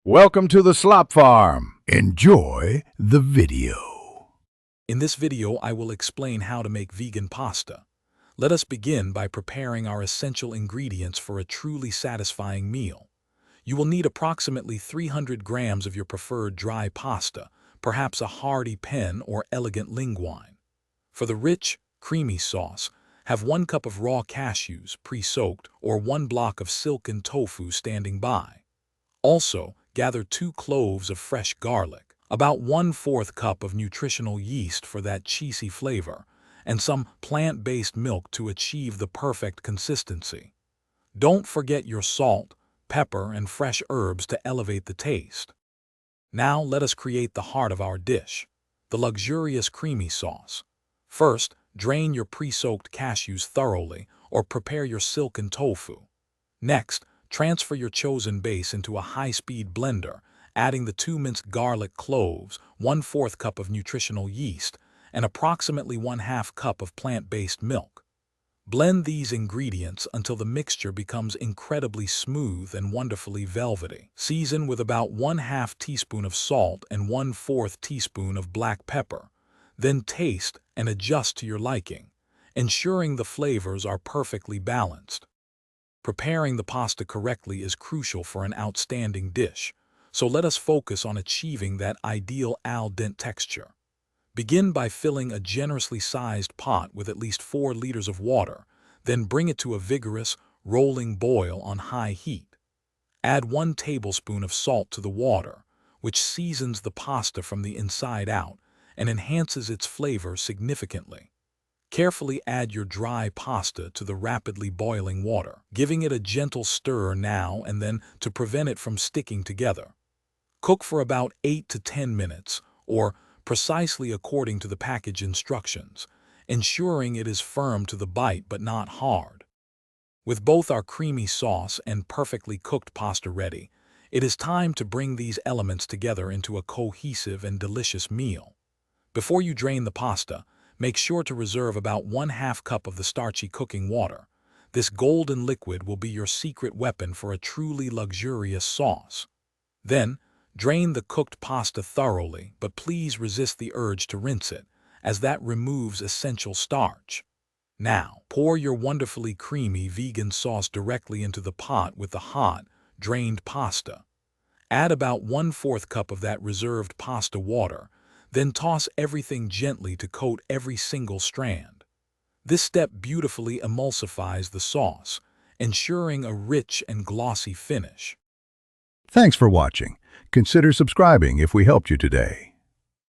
Welcome to the Slop Farm. Enjoy the video. In this video, I will explain how to make vegan pasta. Let us begin by preparing our essential ingredients for a truly satisfying meal. You will need approximately 300 grams of your preferred dry pasta, perhaps a hearty pen or elegant linguine. For the rich, creamy sauce, have 1 cup of raw cashews, pre-soaked, or 1 block of silken tofu standing by. Also, gather 2 cloves of fresh garlic, about 1/4 cup of nutritional yeast for that cheesy flavor, and some plant-based milk to achieve the perfect consistency. Don't forget your salt, pepper, and fresh herbs to elevate the taste. Now let us create the heart of our dish, the luxurious creamy sauce. First, drain your pre-soaked cashews thoroughly or prepare your silken tofu. Next, transfer your chosen base into a high-speed blender, adding the 2 minced garlic cloves, 1/4 cup of nutritional yeast, and approximately 1/2 cup of plant-based milk. Blend these ingredients until the mixture becomes incredibly smooth and wonderfully velvety. Season with about 1/2 teaspoon of salt and 1/4 teaspoon of black pepper. Then taste and adjust to your liking, ensuring the flavors are perfectly balanced. Preparing the pasta correctly is crucial for an outstanding dish, so let us focus on achieving that ideal al dente texture. Begin by filling a generously sized pot with at least 4 liters of water, then bring it to a vigorous, rolling boil on high heat. Add 1 tablespoon of salt to the water, which seasons the pasta from the inside out and enhances its flavor significantly. Carefully add your dry pasta to the rapidly boiling water, giving it a gentle stir now and then to prevent it from sticking together. Cook for about 8 to 10 minutes, or precisely according to the package instructions, ensuring it is firm to the bite but not hard. With both our creamy sauce and perfectly cooked pasta ready, it is time to bring these elements together into a cohesive and delicious meal. Before you drain the pasta, make sure to reserve about 1/2 cup of the starchy cooking water. This golden liquid will be your secret weapon for a truly luxurious sauce. Then, drain the cooked pasta thoroughly, but please resist the urge to rinse it, as that removes essential starch. Now, pour your wonderfully creamy vegan sauce directly into the pot with the hot, drained pasta. Add about 1/4 cup of that reserved pasta water, then toss everything gently to coat every single strand. This step beautifully emulsifies the sauce, ensuring a rich and glossy finish. Thanks for watching. Consider subscribing if we helped you today.